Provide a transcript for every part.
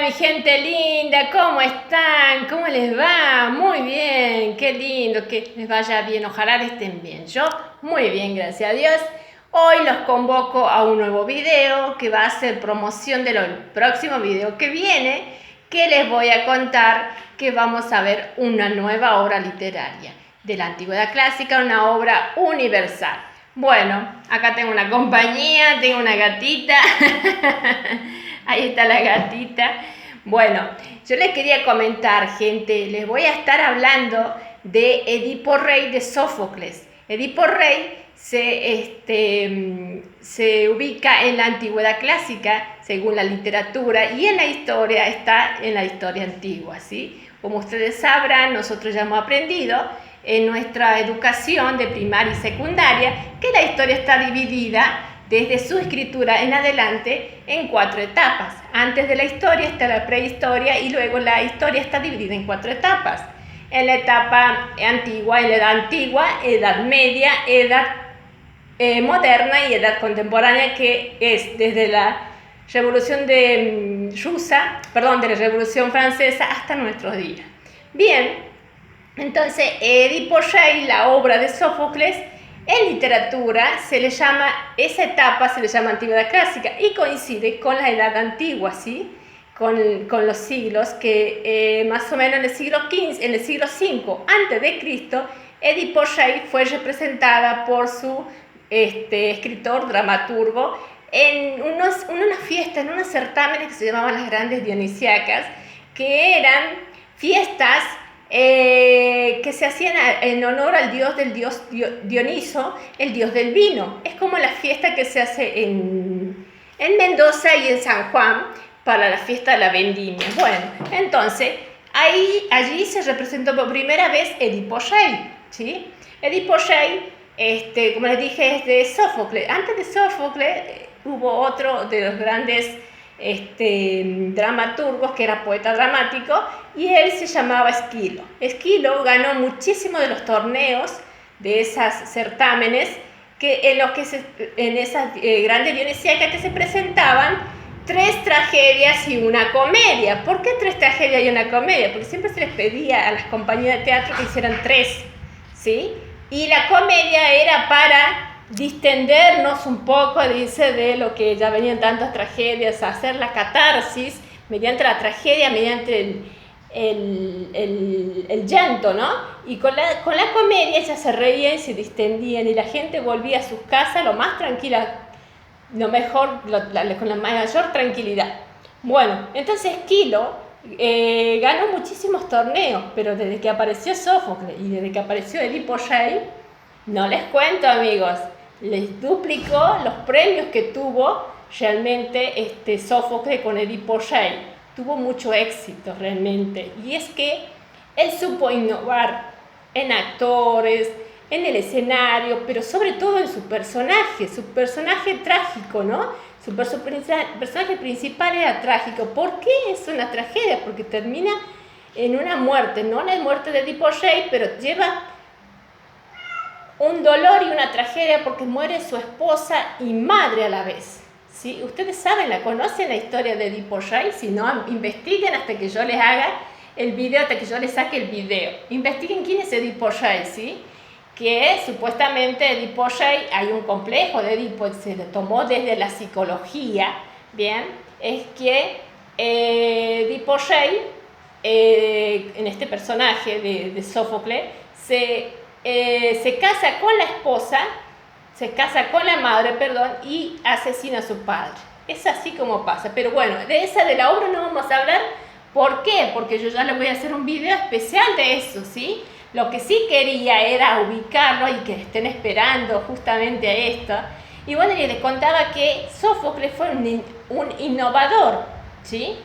mi gente linda, ¿cómo están? ¿Cómo les va? Muy bien, qué lindo, que les vaya bien, ojalá estén bien. Yo muy bien, gracias a Dios. Hoy los convoco a un nuevo video que va a ser promoción del próximo video que viene, que les voy a contar que vamos a ver una nueva obra literaria de la antigüedad clásica, una obra universal. Bueno, acá tengo una compañía, tengo una gatita. Ahí está la gatita. Bueno, yo les quería comentar, gente, les voy a estar hablando de Edipo Rey de Sófocles. Edipo Rey se ubica en la antigüedad clásica, según la literatura, y en la historia está en la historia antigua, ¿sí? Como ustedes sabrán, nosotros ya hemos aprendido en nuestra educación de primaria y secundaria que la historia está dividida desde su escritura en adelante en 4 etapas. Antes de la historia está la prehistoria y luego la historia está dividida en 4 etapas. En la etapa antigua, en la edad antigua, edad media, edad moderna y edad contemporánea, que es desde la Revolución de la Revolución Francesa hasta nuestros días. Bien, entonces Edipo Rey, la obra de Sófocles, en literatura esa etapa se le llama antigüedad clásica y coincide con la edad antigua, ¿sí? Con los siglos que más o menos en el siglo V antes de Cristo, Edipo Rey fue representada por su escritor, dramaturgo, en unas fiestas, en unos certámenes que se llamaban las Grandes Dionisíacas, que eran fiestas que se hacían en honor al dios Dioniso, el dios del vino. Es como la fiesta que se hace en Mendoza y en San Juan para la fiesta de la vendimia. Bueno, entonces allí se representó por primera vez Edipo Rey, ¿sí? Edipo Rey, como les dije, es de Sófocles. Antes de Sófocles hubo otro de los grandes dramaturgos, que era poeta dramático, y él se llamaba Esquilo. Esquilo ganó muchísimo de los torneos, de esos certámenes, en esas grandes dionisíacas que se presentaban 3 tragedias y una comedia. ¿Por qué 3 tragedias y una comedia? Porque siempre se les pedía a las compañías de teatro que hicieran 3, ¿sí? Y la comedia era para distendernos un poco, dice, de lo que ya venían tantas tragedias, hacer la catarsis mediante la tragedia, mediante el llanto, ¿no? Y con la comedia ya se reían, se distendían y la gente volvía a sus casas lo más tranquila, lo mejor, con la mayor tranquilidad. Bueno, entonces Esquilo ganó muchísimos torneos, pero desde que apareció Sófocles y desde que apareció Edipo Rey, no les cuento, amigos, les duplicó los premios que tuvo realmente Sófocles con Edipo Rey. Tuvo mucho éxito realmente, y es que él supo innovar en actores, en el escenario, pero sobre todo en su personaje trágico, ¿no? Su personaje principal era trágico. ¿Por qué es una tragedia? Porque termina en una muerte, no la muerte de Edipo Rey, pero lleva un dolor y una tragedia porque muere su esposa y madre a la vez, ¿sí? Ustedes saben, conocen la historia de Edipo Rey. Si no, investiguen hasta que yo les haga el video, hasta que yo les saque el video. Investiguen quién es Edipo Rey, ¿sí? Que supuestamente Edipo Rey, hay un complejo de Edipo, se le tomó desde la psicología, ¿bien? Es que Edipo Rey, en este personaje de Sófocles, se casa con la esposa, se casa con la madre, perdón, y asesina a su padre. Es así como pasa. Pero bueno, de la obra no vamos a hablar. ¿Por qué? Porque yo ya les voy a hacer un video especial de eso, ¿sí? Lo que sí quería era ubicarlo y que estén esperando justamente a esto. Y bueno, les contaba que Sófocles fue un innovador, ¿sí?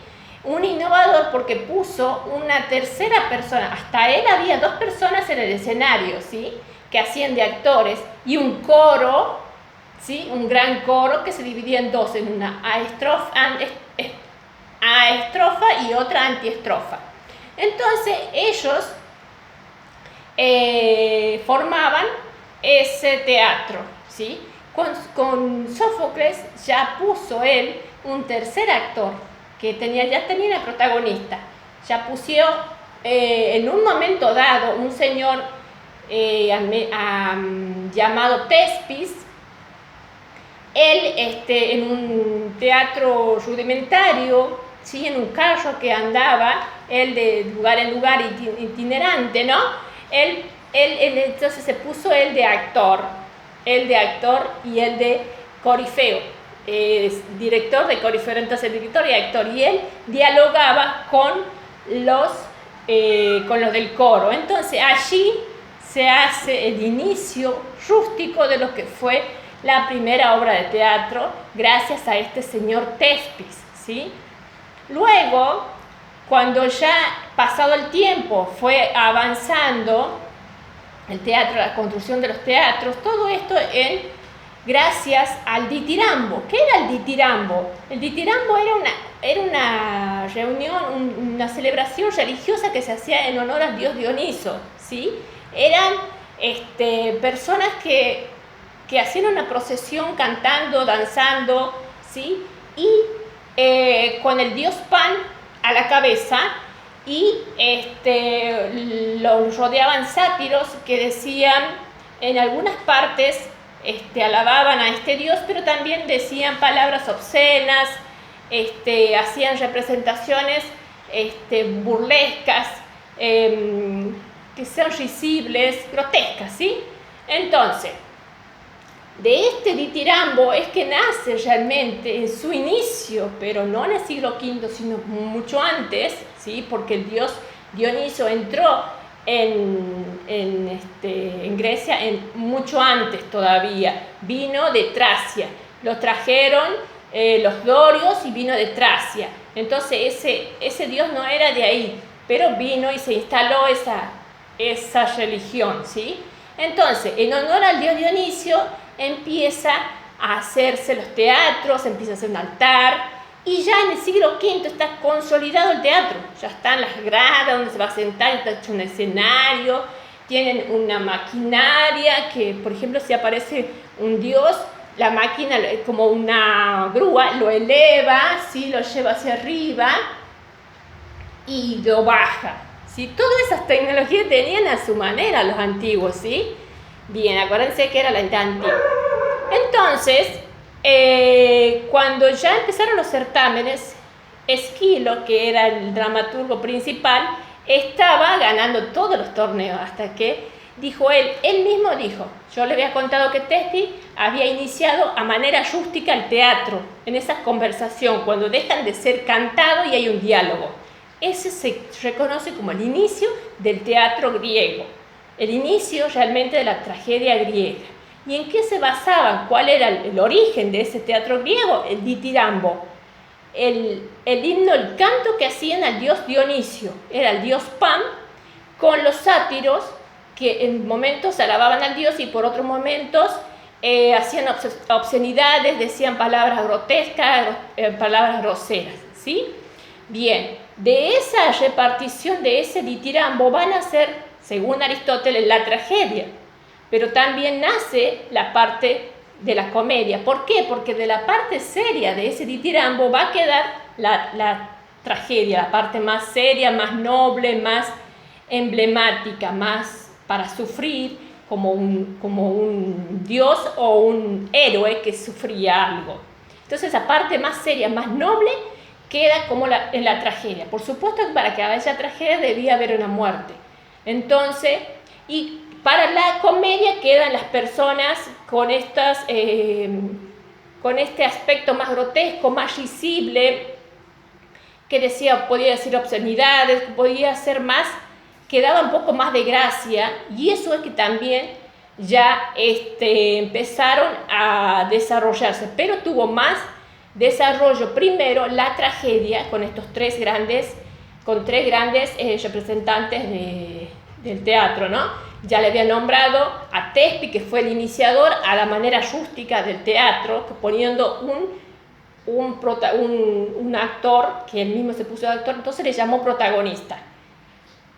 Un innovador porque puso una tercera persona. Hasta él había 2 personas en el escenario, ¿sí? Que hacían de actores, y un coro, ¿sí? Un gran coro que se dividía en 2, en una aestrofa y otra antiestrofa. Entonces ellos formaban ese teatro, ¿sí? Con Sófocles ya puso él un tercer actor, que ya tenía la protagonista. Ya pusieron en un momento dado un señor llamado Thespis. Él en un teatro rudimentario, ¿sí? En un carro que andaba, él de lugar en lugar itinerante, ¿no? Él entonces se puso el de actor y el de corifeo, director de corifeo, entonces director y actor, y él dialogaba con los del coro. Entonces allí se hace el inicio rústico de lo que fue la primera obra de teatro, gracias a este señor Thespis, ¿sí? Luego, cuando ya pasado el tiempo fue avanzando el teatro, la construcción de los teatros, todo esto gracias al ditirambo. ¿Qué era el ditirambo? El ditirambo era una reunión, una celebración religiosa que se hacía en honor al dios Dioniso, ¿sí? Eran personas que hacían una procesión cantando, danzando, ¿sí? Y con el dios Pan a la cabeza, y los rodeaban sátiros que decían, en algunas partes alababan a este dios, pero también decían palabras obscenas, hacían representaciones burlescas, que sean risibles, grotescas, ¿sí? Entonces, de este ditirambo es que nace realmente en su inicio, pero no en el siglo V, sino mucho antes, ¿sí? Porque el dios Dioniso entró en Grecia mucho antes todavía. Vino de Tracia, lo trajeron los dorios y vino de Tracia. Entonces ese dios no era de ahí, pero vino y se instaló esa religión, ¿sí? Entonces, en honor al dios Dionisio, empieza a hacerse los teatros, empieza a hacer un altar, y ya en el siglo V está consolidado el teatro. Ya están las gradas donde se va a sentar, está hecho un escenario, tienen una maquinaria que, por ejemplo, si aparece un dios, la máquina como una grúa lo eleva, ¿sí? Lo lleva hacia arriba y lo baja, ¿sí? Todas esas tecnologías tenían a su manera los antiguos, ¿sí? Bien, acuérdense que era la edad antigua. Entonces, cuando ya empezaron los certámenes, Esquilo, que era el dramaturgo principal, estaba ganando todos los torneos, hasta que él mismo dijo, yo le había contado que Thespis había iniciado a manera rústica el teatro, en esa conversación, cuando dejan de ser cantado y hay un diálogo. Ese se reconoce como el inicio del teatro griego, el inicio realmente de la tragedia griega. ¿Y en qué se basaban? ¿Cuál era el origen de ese teatro griego? El ditirambo, el himno, el canto que hacían al dios Dionisio. Era el dios Pan con los sátiros que en momentos alababan al dios y por otros momentos hacían obscenidades, decían palabras grotescas, palabras groseras, ¿sí? Bien, de esa repartición de ese ditirambo van a ser, según Aristóteles, la tragedia. Pero también nace la parte de la comedia. ¿Por qué? Porque de la parte seria de ese ditirambo va a quedar la tragedia, la parte más seria, más noble, más emblemática, más para sufrir, como un dios o un héroe que sufría algo. Entonces esa parte más seria, más noble, queda como en la tragedia. Por supuesto que para que haya esa tragedia debía haber una muerte. Entonces, y para la comedia quedan las personas con este aspecto más grotesco, más risible, que podía decir obscenidades, podía ser más, que daba un poco más de gracia, y eso es que también ya empezaron a desarrollarse, pero tuvo más desarrollo primero la tragedia con estos tres grandes representantes del teatro, ¿no? Ya le había nombrado a Thespis, que fue el iniciador a la manera rústica del teatro, poniendo un actor, que él mismo se puso de actor, entonces le llamó protagonista.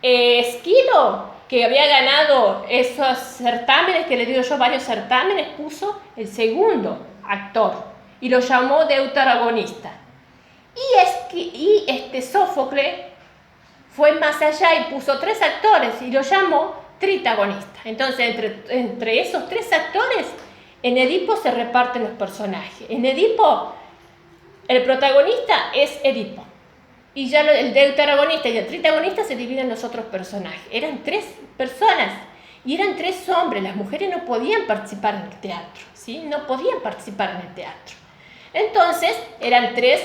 Esquilo, que había ganado esos certámenes, que le digo yo, varios certámenes, puso el segundo actor y lo llamó deuteragonista. Y Sófocles fue más allá y puso 3 actores y lo llamó tritagonista. Entonces, entre esos 3 actores, en Edipo se reparten los personajes. En Edipo, el protagonista es Edipo. Y ya el deuteragonista y el tritagonista se dividen los otros personajes. Eran 3 personas y eran 3 hombres. Las mujeres no podían participar en el teatro, ¿sí? No podían participar en el teatro. Entonces, eran 3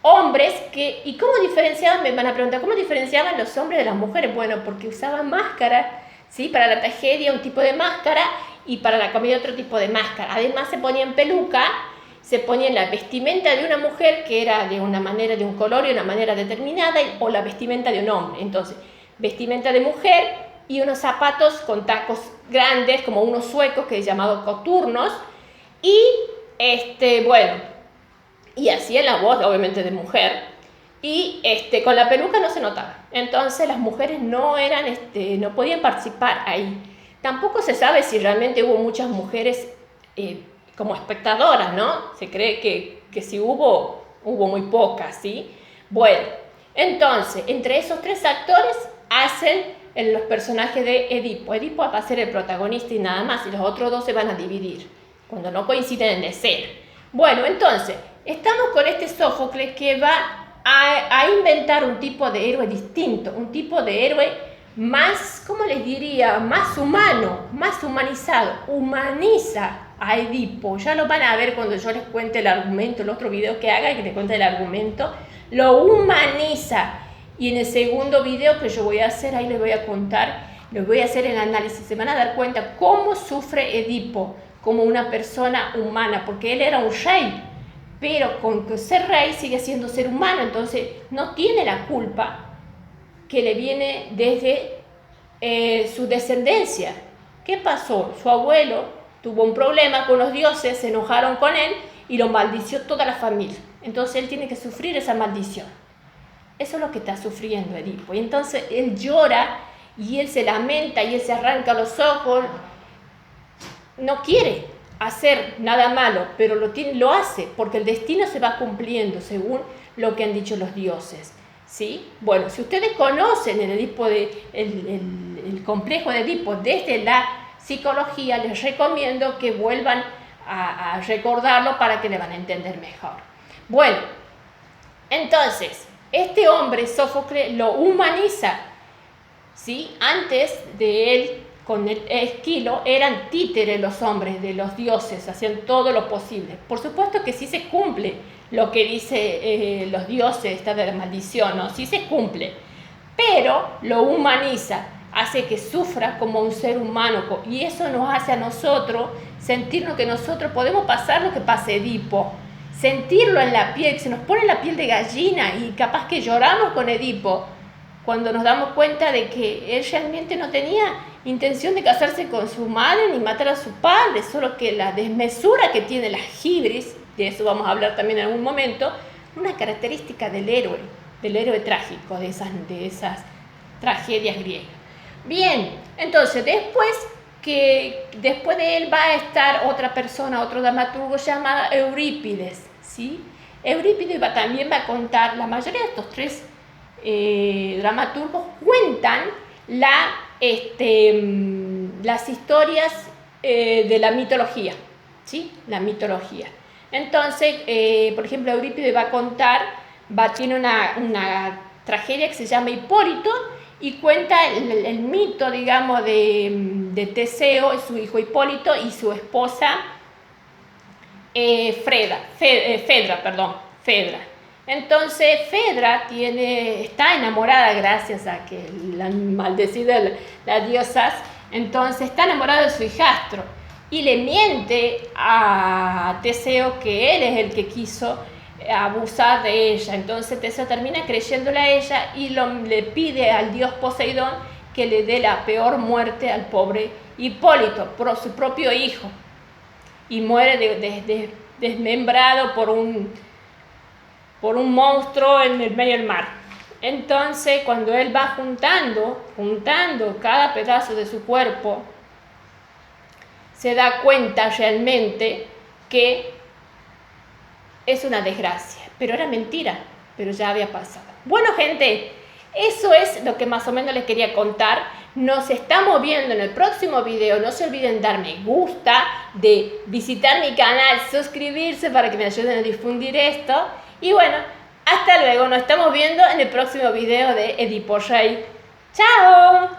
hombres que... ¿Y cómo diferenciaban? Me van a preguntar, ¿cómo diferenciaban los hombres de las mujeres? Bueno, porque usaban máscara, ¿sí? Para la tragedia un tipo de máscara y para la comedia otro tipo de máscara. Además se ponían peluca, se ponían la vestimenta de una mujer que era de una manera, de un color y una manera determinada, o la vestimenta de un hombre. Entonces, vestimenta de mujer y unos zapatos con tacos grandes, como unos suecos que he llamado coturnos, y bueno, y hacía la voz obviamente de mujer, y con la peluca no se notaba. Entonces las mujeres no eran, no podían participar ahí. Tampoco se sabe si realmente hubo muchas mujeres como espectadoras, ¿no? Se cree que si hubo muy pocas, ¿sí? Bueno, entonces, entre esos 3 actores hacen los personajes de Edipo. Edipo va a ser el protagonista y nada más, y los otros 2 se van a dividir cuando no coinciden en escena. Bueno, entonces, estamos con Sófocles que va a inventar un tipo de héroe distinto, un tipo de héroe más, ¿cómo les diría?, más humano, más humanizado, humaniza a Edipo. Ya lo van a ver cuando yo les cuente el argumento, el otro video que haga y que les cuente el argumento, lo humaniza. Y en el segundo video que yo voy a hacer, ahí les voy a contar, les voy a hacer el análisis, se van a dar cuenta cómo sufre Edipo como una persona humana, porque él era un rey, pero con ser rey sigue siendo ser humano, entonces no tiene la culpa que le viene desde su descendencia. ¿Qué pasó? Su abuelo tuvo un problema con los dioses, se enojaron con él y lo maldició toda la familia. Entonces él tiene que sufrir esa maldición. Eso es lo que está sufriendo Edipo. Y entonces él llora y él se lamenta y él se arranca los ojos. No quiere hacer nada malo, pero lo hace porque el destino se va cumpliendo según lo que han dicho los dioses. ¿Sí? Bueno, si ustedes conocen el complejo de Edipo desde la psicología, les recomiendo que vuelvan a recordarlo para que le van a entender mejor. Bueno, entonces, este hombre, Sófocles, lo humaniza, ¿sí? Antes de él, con el Esquilo, eran títeres los hombres de los dioses, hacían todo lo posible. Por supuesto que sí se cumple lo que dice los dioses, esta de la maldición, ¿no? Sí se cumple, pero lo humaniza, hace que sufra como un ser humano, y eso nos hace a nosotros sentirnos que nosotros podemos pasar lo que pasa Edipo, sentirlo en la piel, se nos pone la piel de gallina y capaz que lloramos con Edipo cuando nos damos cuenta de que él realmente no tenía intención de casarse con su madre ni matar a su padre, solo que la desmesura que tiene, la hibris, de eso vamos a hablar también en algún momento, una característica del héroe trágico, de esas tragedias griegas. Bien, entonces después de él va a estar otra persona, otro dramaturgo llamado Eurípides, ¿sí? Eurípides también va a contar, la mayoría de estos 3 dramaturgos cuentan las historias de la mitología, ¿sí? La mitología. Entonces, por ejemplo, Eurípides va a contar, tiene una tragedia que se llama Hipólito y cuenta el mito, digamos, de Teseo, su hijo Hipólito y su esposa Fedra. Entonces Fedra está enamorada gracias a que la maldecida las diosas, entonces está enamorada de su hijastro y le miente a Teseo que él es el que quiso abusar de ella. Entonces Teseo termina creyéndole a ella y le pide al dios Poseidón que le dé la peor muerte al pobre Hipólito, por su propio hijo, y muere desmembrado por un monstruo en el medio del mar. Entonces, cuando él va juntando cada pedazo de su cuerpo, se da cuenta realmente que es una desgracia, pero era mentira, pero ya había pasado. Bueno, gente, eso es lo que más o menos les quería contar. Nos estamos viendo en el próximo video. No se olviden dar me gusta, de visitar mi canal, suscribirse para que me ayuden a difundir esto. Y bueno, hasta luego. Nos estamos viendo en el próximo video de Edipo Rey. ¡Chao!